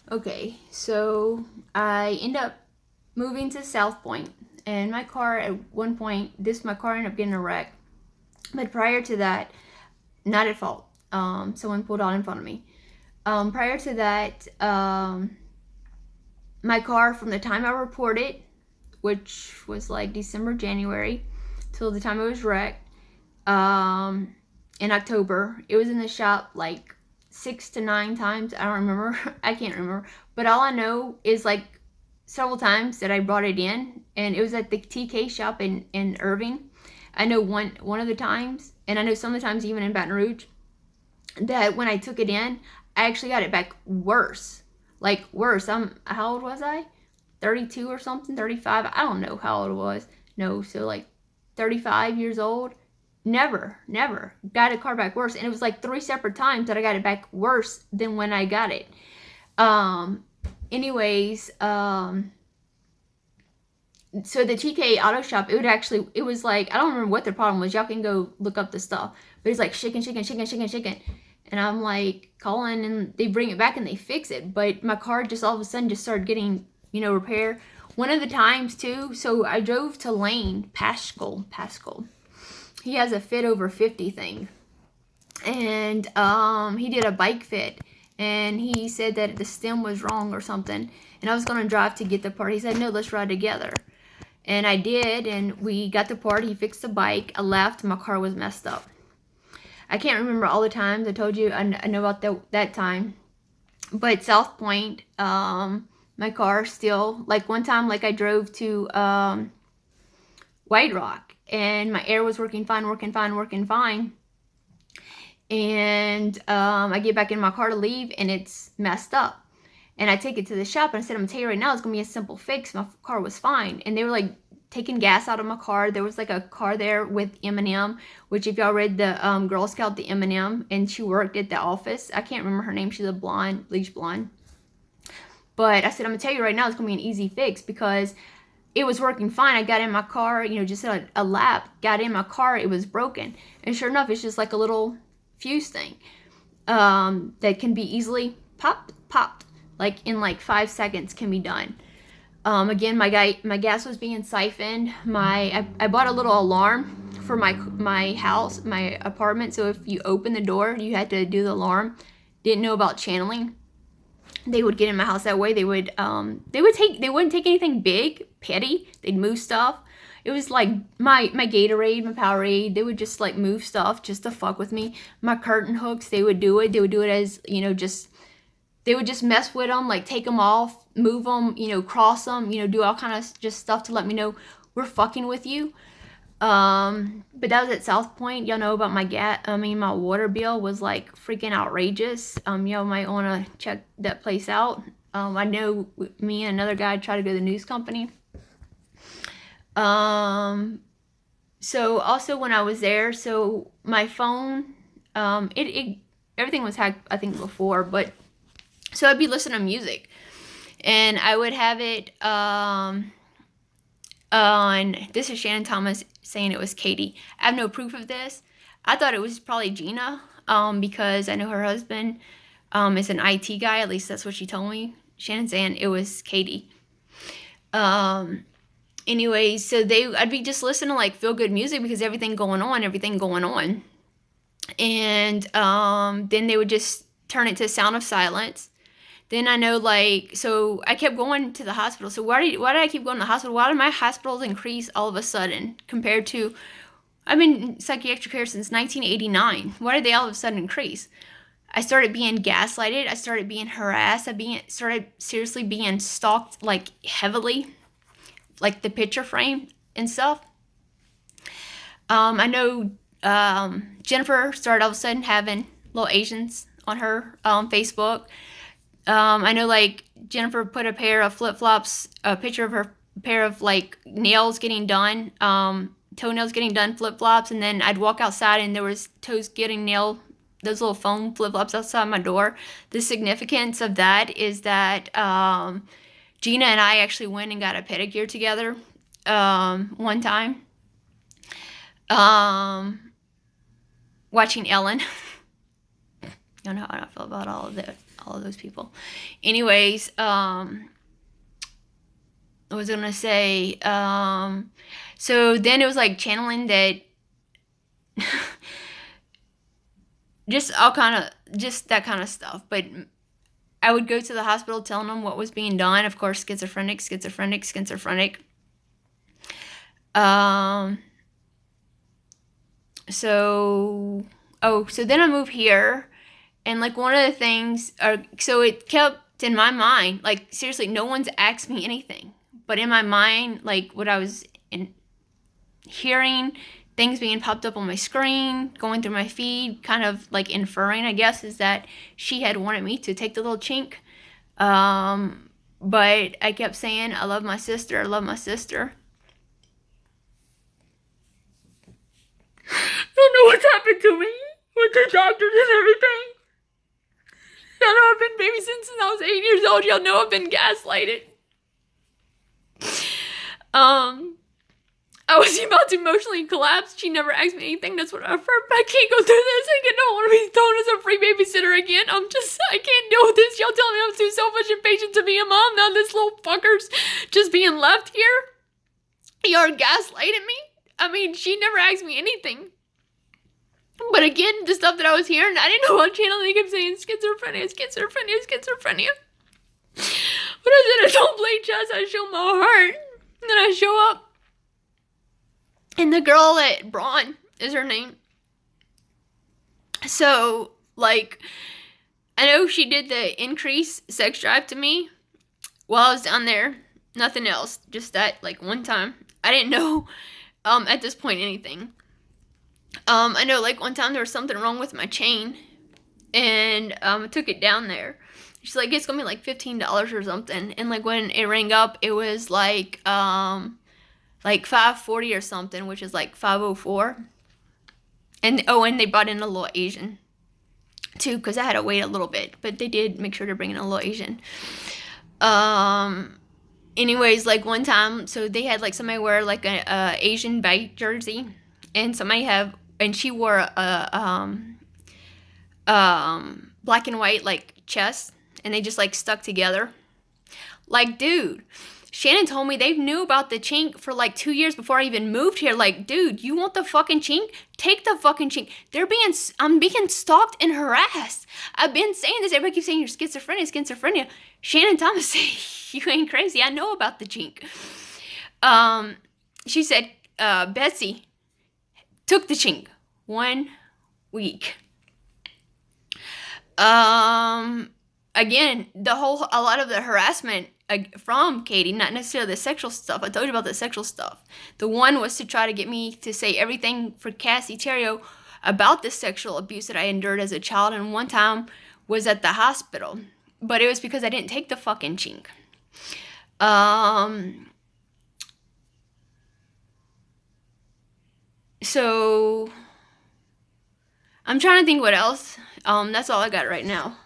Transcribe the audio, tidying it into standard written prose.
Okay, so I end up moving to South Point, and my car at one point, my car ended up getting a wreck. But prior to that, not at fault. Someone pulled out in front of me. Prior to that, my car, from the time I reported, which was like December, January, till the time it was wrecked, in October, it was in the shop like 6 to 9 times. I don't remember. I can't remember. But all I know is like several times that I brought it in, and it was at the TK shop in Irving. I know one of the times, and I know some of the times even in Baton Rouge, that when I took it in, I actually got it back worse. Like worse. How old was I? 32 or something, 35. I don't know how old it was. No, so like 35 years old. Never got a car back worse. And it was like 3 separate times that I got it back worse than when I got it. Anyways, so the TK auto shop, it was like, I don't remember what the problem was. Y'all can go look up the stuff. But it's like shaking. And I'm like calling, and they bring it back and they fix it. But my car just all of a sudden just started getting, repair. One of the times too, so I drove to Lane Pascal. He has a fit over 50 thing. And he did a bike fit. And he said that the stem was wrong or something. And I was going to drive to get the part. He said, no, let's ride together. And I did, and we got the part. He fixed the bike. I left, and my car was messed up. I can't remember all the times. I told you I know about that time. But South Point, my car still, like one time, like I drove to White Rock, and my air was working fine. And I get back in my car to leave, and it's messed up. And I take it to the shop, and I said, I'm going to tell you right now, it's going to be a simple fix. My car was fine. And they were like taking gas out of my car. There was like a car there with M&M, which if y'all read the Girl Scout, the M&M, and she worked at the office. I can't remember her name. She's a blonde, bleach blonde. But I said, I'm going to tell you right now, it's going to be an easy fix because it was working fine. I got in my car, just a lap, got in my car, it was broken. And sure enough, it's just like a little fuse thing that can be easily popped. Like in like 5 seconds can be done. Again, my gas was being siphoned. I bought a little alarm for my house, my apartment. So if you open the door, you had to do the alarm. Didn't know about channeling. They would get in my house that way. They wouldn't take anything big, petty. They'd move stuff. It was like my Gatorade, my Powerade. They would just like move stuff just to fuck with me. My curtain hooks, they would do it. They would do it as, they would just mess with them, like take them off, move them, cross them, do all kind of just stuff to let me know we're fucking with you. But that was at South Point. Y'all know about my water bill was like freaking outrageous. Y'all might want to check that place out. I know me and another guy tried to go to the news company. So also when I was there, so my phone, everything was hacked, I think, before, but so I'd be listening to music, and I would have it on. This is Shannon Thomas saying it was Katie. I have no proof of this. I thought it was probably Gina, because I know her husband is an IT guy. At least that's what she told me. Shannon saying it was Katie. Anyways, so I'd be just listening to like feel good music because everything going on. And then they would just turn it to Sound of Silence. Then I know, so I kept going to the hospital. So why did I keep going to the hospital? Why did my hospitals increase all of a sudden compared to, I've been in psychiatric care since 1989. Why did they all of a sudden increase? I started being gaslighted. I started being harassed. Started seriously being stalked, like heavily, like the picture frame and stuff. I know Jennifer started all of a sudden having little Asians on her Facebook. I know like Jennifer put a pair of flip-flops, a picture of her pair of like nails getting done, toenails getting done, flip-flops, and then I'd walk outside and there was toes getting nailed, those little foam flip-flops outside my door. The significance of that is that Gina and I actually went and got a pedicure together one time. Watching Ellen. You know how I feel about all follow those people. Anyways, what was I gonna say? So then it was like channeling that, just all kind of, just that kind of stuff. But I would go to the hospital telling them what was being done. Of course, schizophrenic. So then I moved here, and like one of the things, so it kept in my mind, like seriously, no one's asked me anything, but in my mind, like what I was hearing, things being popped up on my screen, going through my feed, kind of like inferring, I guess, is that she had wanted me to take the little chink. But I kept saying, I love my sister, I love my sister. I don't know what's happened to me with the doctors and everything. Y'all know I've been babysitting since I was 8 years old. Y'all know I've been gaslighted. I was about to emotionally collapse. She never asked me anything. That's what I've heard. I can't go through this. I don't want to be thrown as a free babysitter again. I can't deal with this. Y'all telling me I'm too selfish and patient to be a mom. Now this little fucker's just being left here. Y'all gaslighting me. I mean, she never asked me anything. But again, the stuff that I was hearing, I didn't know what channel they kept saying schizophrenia. But I said, I don't play chess, I show my heart. And then I show up, and the girl at Braun is her name. So, like, I know she did the increased sex drive to me while I was down there. Nothing else. Just that, like, one time. I didn't know, at this point, anything. I know, like, one time there was something wrong with my chain, and I took it down there. She's like, it's gonna be like $15 or something. And like when it rang up, it was like $540 or something, which is like $504. And and they brought in a little Asian too, because I had to wait a little bit, but they did make sure to bring in a little Asian. Anyways, like one time, so they had like somebody wear like a Asian bike jersey, and she wore a black and white like chest, and they just like stuck together. Like, dude, Shannon told me they knew about the chink for like 2 years before I even moved here. Like, dude, you want the fucking chink? Take the fucking chink. I'm being stalked and harassed. I've been saying this. Everybody keeps saying you're schizophrenia. Shannon Thomas said, you ain't crazy. I know about the chink. She said, Betsy took the chink 1 week. Again, a lot of the harassment from Katie, not necessarily the sexual stuff. I told you about the sexual stuff. The one was to try to get me to say everything for Cassie Terrio about the sexual abuse that I endured as a child, and one time was at the hospital. But it was because I didn't take the fucking chink. So I'm trying to think what else. That's all I got right now.